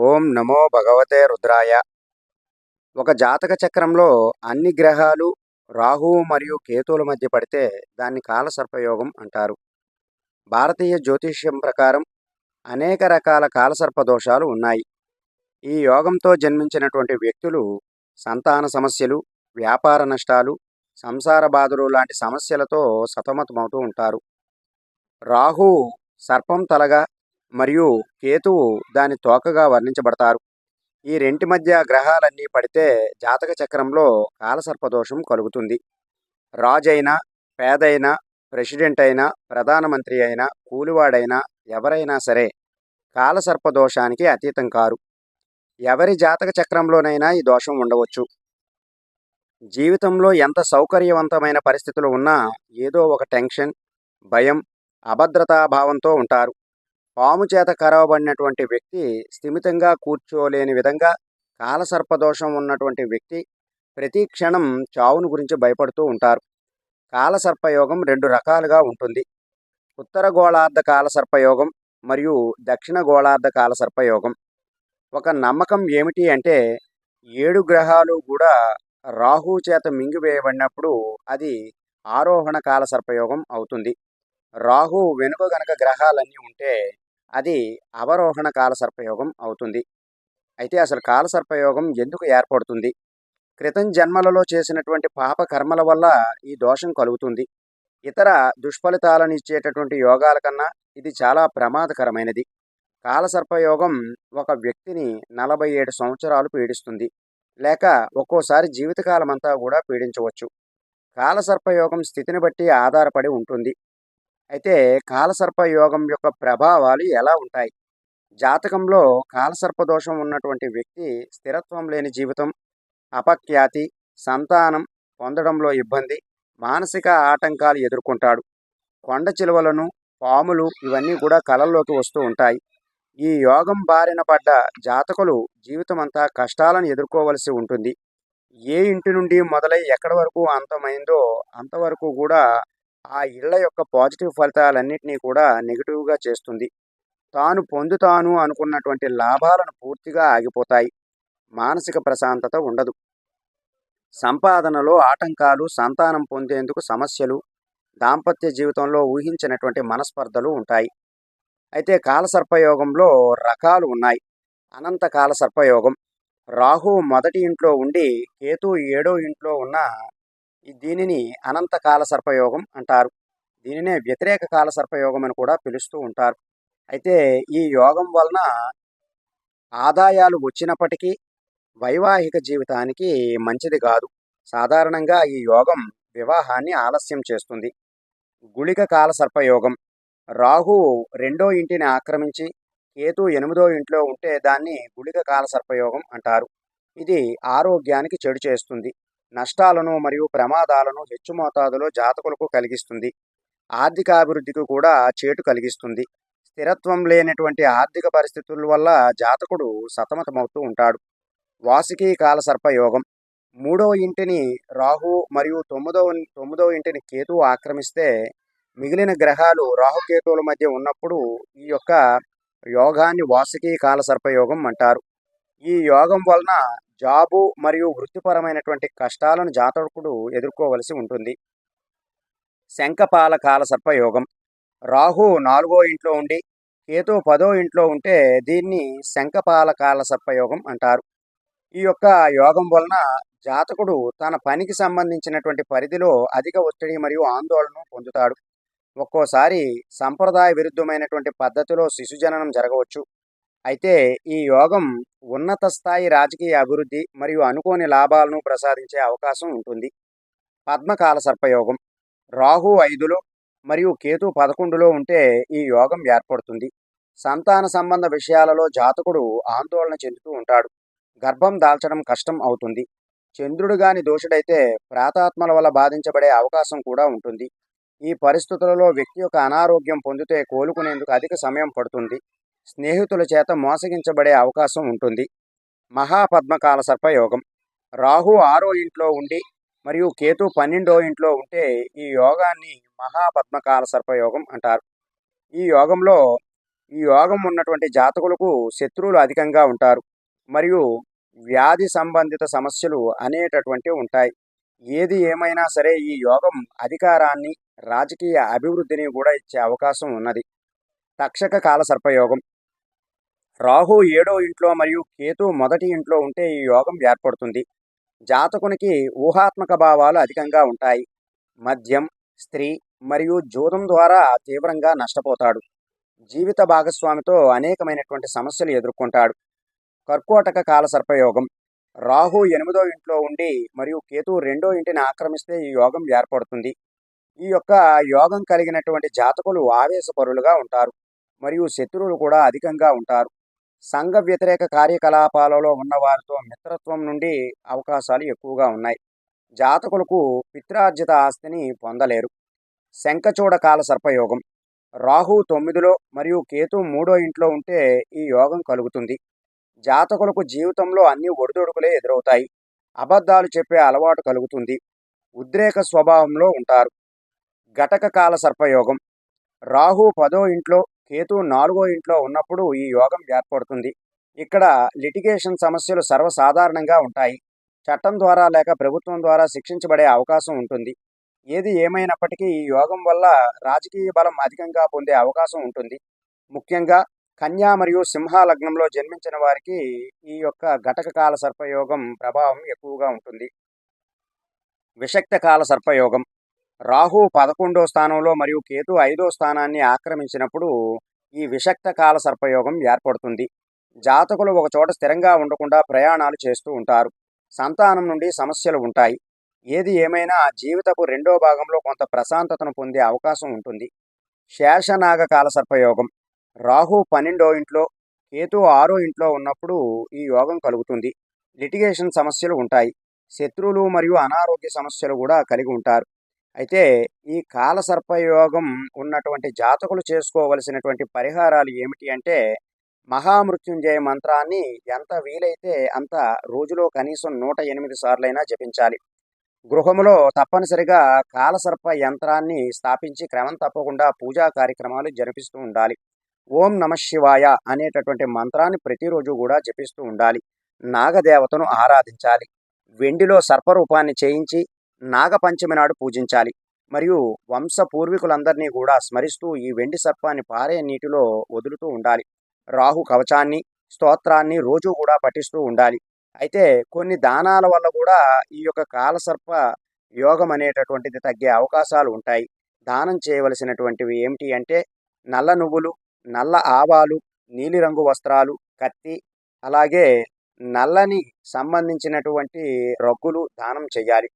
ఓం నమో భగవతే రుద్రాయ. ఒక జాతక చక్రంలో అన్ని గ్రహాలు రాహువు మరియు కేతువుల మధ్య పడితే దాన్ని కాలసర్పయోగం అంటారు. భారతీయ జ్యోతిష్యం ప్రకారం అనేక రకాల కాలసర్ప దోషాలు ఉన్నాయి. ఈ యోగంతో జన్మించినటువంటి వ్యక్తులు సంతాన సమస్యలు, వ్యాపార నష్టాలు, సంసార బాధలు లాంటి సమస్యలతో సతమతమవుతూ ఉంటారు. రాహువు సర్పం తలగా మరియు కేతువు దాని తోకగా వర్ణించబడతారు. ఈ రెంటి మధ్య గ్రహాలన్నీ పడితే జాతక చక్రంలో కాలసర్పదోషం కలుగుతుంది. రాజైనా, పేదైనా, ప్రెసిడెంట్ అయినా, ప్రధానమంత్రి అయినా, కూలివాడైనా ఎవరైనా సరే కాలసర్పదోషానికి అతీతం కారు. ఎవరి జాతక చక్రంలోనైనా ఈ దోషం ఉండవచ్చు. జీవితంలో ఎంత సౌకర్యవంతమైన పరిస్థితులు ఉన్నా ఏదో ఒక టెన్షన్, భయం, అభద్రతాభావంతో ఉంటారు. పాము చేత కరవబడినటువంటి వ్యక్తి స్థిమితంగా కూర్చోలేని విధంగా కాలసర్పదోషం ఉన్నటువంటి వ్యక్తి ప్రతి క్షణం చావును గురించి భయపడుతూ ఉంటారు. కాలసర్పయోగం రెండు రకాలుగా ఉంటుంది. ఉత్తర గోళార్ధ కాలసర్పయోగం మరియు దక్షిణ గోళార్ధ కాలసర్పయోగం. ఒక నమ్మకం ఏమిటి అంటే 7 గ్రహాలు కూడా రాహు చేత మింగివేయబడినప్పుడు అది ఆరోహణ కాలసర్పయోగం అవుతుంది. రాహు వెనుక గనక గ్రహాలన్నీ ఉంటే అది అవరోహణ కాలసర్పయోగం అవుతుంది. అయితే అసలు కాలసర్పయోగం ఎందుకు ఏర్పడుతుంది? క్రితం జన్మలలో చేసినటువంటి పాప కర్మల వల్ల ఈ దోషం కలుగుతుంది. ఇతర దుష్ఫలితాలను ఇచ్చేటటువంటి యోగాల కన్నా ఇది చాలా ప్రమాదకరమైనది. కాలసర్పయోగం ఒక వ్యక్తిని 47 సంవత్సరాలు పీడిస్తుంది, లేక ఒక్కోసారి జీవితకాలం అంతా కూడా పీడించవచ్చు. కాలసర్పయోగం స్థితిని బట్టి ఆధారపడి ఉంటుంది. అయితే కాలసర్ప యోగం యొక్క ప్రభావాలు ఎలా ఉంటాయి? జాతకంలో కాలసర్ప దోషం ఉన్నటువంటి వ్యక్తి స్థిరత్వం లేని జీవితం, అపఖ్యాతి, సంతానం పొందడంలో ఇబ్బంది, మానసిక ఆటంకాలు ఎదుర్కొంటాడు. కొండ చిలువలను, పాములు ఇవన్నీ కూడా కలల్లోకి వస్తూ ఉంటాయి. ఈ యోగం బారిన పడ్డ జాతకులు జీవితమంతా కష్టాలను ఎదుర్కోవలసి ఉంటుంది. ఏ ఇంటి నుండి మొదలై ఎక్కడి వరకు అంతమైందో అంతవరకు కూడా ఆ ఇళ్ల యొక్క పాజిటివ్ ఫలితాలన్నింటినీ కూడా నెగిటివ్గా చేస్తుంది. తాను పొందుతాను అనుకున్నటువంటి లాభాలను పూర్తిగా ఆగిపోతాయి. మానసిక ప్రశాంతత ఉండదు. సంపాదనలో ఆటంకాలు, సంతానం పొందేందుకు సమస్యలు, దాంపత్య జీవితంలో ఊహించినటువంటి మనస్పర్ధలు ఉంటాయి. అయితే కాలసర్పయోగంలో రకాలు ఉన్నాయి. అనంత కాలసర్పయోగం. రాహు మొదటి ఇంట్లో ఉండి కేతు 7వ ఇంట్లో ఉన్న దీనిని అనంత కాలసర్పయోగం అంటారు. దీనినే వ్యతిరేక కాలసర్పయోగం అని కూడా పిలుస్తూ ఉంటారు. అయితే ఈ యోగం వలన ఆదాయాలు వచ్చినప్పటికీ వైవాహిక జీవితానికి మంచిది కాదు. సాధారణంగా ఈ యోగం వివాహాన్ని ఆలస్యం చేస్తుంది. గుళిక కాలసర్పయోగం. రాహు 2వ ఇంటిని ఆక్రమించి కేతు 8వ ఇంట్లో ఉంటే దాన్ని గుళిక కాలసర్పయోగం అంటారు. ఇది ఆరోగ్యానికి చెడు చేస్తుంది. నష్టాలను మరియు ప్రమాదాలను హెచ్చు మోతాదులో జాతకులకు కలిగిస్తుంది. ఆర్థిక అభివృద్ధికి కూడా చేటు కలిగిస్తుంది. స్థిరత్వం లేనటువంటి ఆర్థిక పరిస్థితుల వల్ల జాతకుడు సతమతమవుతూ ఉంటాడు. వాసుకి కాలసర్పయోగం. 3వ ఇంటిని రాహు మరియు 9వ ఇంటిని కేతువు ఆక్రమిస్తే మిగిలిన గ్రహాలు రాహుకేతువుల మధ్య ఉన్నప్పుడు ఈ యొక్క యోగాన్ని వాసుకి కాలసర్పయోగం అంటారు. ఈ యోగం వలన జాబు మరియు వృత్తిపరమైనటువంటి కష్టాలను జాతకుడు ఎదుర్కోవలసి ఉంటుంది. శంఖపాల కాలసర్పయోగం. రాహు 4వ ఇంట్లో ఉండి కేతు 10వ ఇంట్లో ఉంటే దీన్ని శంఖపాల కాలసర్పయోగం అంటారు. ఈ యొక్క యోగం వలన జాతకుడు తన పనికి సంబంధించినటువంటి పరిధిలో అధిక ఒత్తిడి మరియు ఆందోళన పొందుతాడు. ఒక్కోసారి సంప్రదాయ విరుద్ధమైనటువంటి పద్ధతిలో శిశుజననం జరగవచ్చు. అయితే ఈ యోగం ఉన్నత స్థాయి రాజకీయ అభివృద్ధి మరియు అనుకోని లాభాలను ప్రసాదించే అవకాశం ఉంటుంది. పద్మకాల సర్పయోగం. రాహు 5లో మరియు కేతు 11లో ఉంటే ఈ యోగం ఏర్పడుతుంది. సంతాన సంబంధ విషయాలలో జాతకుడు ఆందోళన చెందుతూ ఉంటాడు. గర్భం దాల్చడం కష్టం అవుతుంది. చంద్రుడు గాని దోషుడైతే ప్రాతాత్మల వల్ల బాధించబడే అవకాశం కూడా ఉంటుంది. ఈ పరిస్థితులలో వ్యక్తి యొక్క అనారోగ్యం పొందితే కోలుకునేందుకు అధిక సమయం పడుతుంది. స్నేహితుల చేత మోసగించబడే అవకాశం ఉంటుంది. మహాపద్మకాల సర్పయోగం. రాహు 6వ ఇంట్లో ఉండి మరియు కేతు 12వ ఇంట్లో ఉంటే ఈ యోగాన్ని మహాపద్మకాల సర్పయోగం అంటారు. ఈ యోగంలో ఈ యోగం ఉన్నటువంటి జాతకులకు శత్రువులు అధికంగా ఉంటారు మరియు వ్యాధి సంబంధిత సమస్యలు అనేటటువంటివి ఉంటాయి. ఏది ఏమైనా సరే ఈ యోగం అధికారాన్ని, రాజకీయ అభివృద్ధిని కూడా ఇచ్చే అవకాశం ఉన్నది. తక్షక కాల సర్పయోగం. రాహు 7వ ఇంట్లో మరియు కేతు మొదటి ఇంట్లో ఉంటే ఈ యోగం ఏర్పడుతుంది. జాతకునికి ఊహాత్మక భావాలు అధికంగా ఉంటాయి. మద్యం, స్త్రీ మరియు జూదం ద్వారా తీవ్రంగా నష్టపోతాడు. జీవిత భాగస్వామితో అనేకమైనటువంటి సమస్యలు ఎదుర్కొంటాడు. కర్కోటక కాల సర్పయోగం. రాహు 8వ ఇంట్లో ఉండి మరియు కేతు 2వ ఇంటిని ఆక్రమిస్తే ఈ యోగం ఏర్పడుతుంది. ఈ యొక్క యోగం కలిగినటువంటి జాతకులు ఆవేశపరులుగా ఉంటారు మరియు శత్రువులు కూడా అధికంగా ఉంటారు. సంఘ వ్యతిరేక కార్యకలాపాలలో ఉన్నవారితో మిత్రత్వం నుండి అవకాశాలు ఎక్కువగా ఉన్నాయి. జాతకులకు పిత్రార్జిత ఆస్తిని పొందలేరు. శంఖచూడ కాల సర్పయోగం. రాహు 9లో మరియు కేతు 3వ ఇంట్లో ఉంటే ఈ యోగం కలుగుతుంది. జాతకులకు జీవితంలో అన్ని ఒడిదొడుకులే ఎదురవుతాయి. అబద్ధాలు చెప్పే అలవాటు కలుగుతుంది. ఉద్రేక స్వభావంలో ఉంటారు. ఘటక కాల సర్పయోగం. రాహు 10వ ఇంట్లో, కేతు 4వ ఇంట్లో ఉన్నప్పుడు ఈ యోగం ఏర్పడుతుంది. ఇక్కడ లిటిగేషన్ సమస్యలు సర్వసాధారణంగా ఉంటాయి. చట్టం ద్వారా లేక ప్రభుత్వం ద్వారా శిక్షించబడే అవకాశం ఉంటుంది. ఏది ఏమైనప్పటికీ ఈ యోగం వల్ల రాజకీయ బలం అధికంగా పొందే అవకాశం ఉంటుంది. ముఖ్యంగా కన్యా మరియు సింహ లగ్నంలో జన్మించిన వారికి ఈ యొక్క ఘటక కాల సర్పయోగం ప్రభావం ఎక్కువగా ఉంటుంది. విషక్త కాల సర్పయోగం. రాహు 11వ స్థానంలో మరియు కేతు 5వ స్థానాన్ని ఆక్రమించినప్పుడు ఈ విషక్త కాల సర్పయోగం ఏర్పడుతుంది. జాతకులు ఒక చోట స్థిరంగా ఉండకుండా ప్రయాణాలు చేస్తూ ఉంటారు. సంతానం నుండి సమస్యలు ఉంటాయి. ఏది ఏమైనా జీవితపు 2వ భాగంలో కొంత ప్రశాంతతను పొందే అవకాశం ఉంటుంది. శేషనాగ కాల సర్పయోగం. రాహు 12వ ఇంట్లో, కేతు 6వ ఇంట్లో ఉన్నప్పుడు ఈ యోగం కలుగుతుంది. లిటిగేషన్ సమస్యలు ఉంటాయి. శత్రువులు మరియు అనారోగ్య సమస్యలు కూడా కలిగి ఉంటారు. అయితే ఈ కాల సర్పయోగం ఉన్నటువంటి జాతకులు చేసుకోవలసినటువంటి పరిహారాలు ఏమిటి అంటే, మహామృత్యుంజయ మంత్రాన్ని ఎంత వీలైతే అంత రోజులో కనీసం 108 సార్లైనా జపించాలి. గృహములో తప్పనిసరిగా కాలసర్ప యంత్రాన్ని స్థాపించి క్రమం తప్పకుండా పూజా కార్యక్రమాలు జరిపిస్తూ ఉండాలి. ఓం నమఃశివాయ అనేటటువంటి మంత్రాన్ని ప్రతిరోజు కూడా జపిస్తూ ఉండాలి. నాగదేవతను ఆరాధించాలి. వెండిలో సర్పరూపాన్ని చేయించి నాగపంచమి నాడు పూజించాలి. మరియు వంశ పూర్వీకులందరినీ కూడా స్మరిస్తూ ఈ వెండి సర్పాన్ని పారే నీటిలో వదులుతూ ఉండాలి. రాహు కవచాన్ని, స్తోత్రాన్ని రోజు కూడా పఠిస్తూ ఉండాలి. అయితే కొన్ని దానాల వల్ల కూడా ఈ యొక్క కాలసర్ప యోగం అనేటటువంటిది తగ్గే అవకాశాలు ఉంటాయి. దానం చేయవలసినటువంటివి ఏమిటి అంటే, నల్ల నువ్వులు, నల్ల ఆవాలు, నీలిరంగు వస్త్రాలు, కత్తి, అలాగే నల్లని సంబంధించినటువంటి రగ్గులు దానం చేయాలి.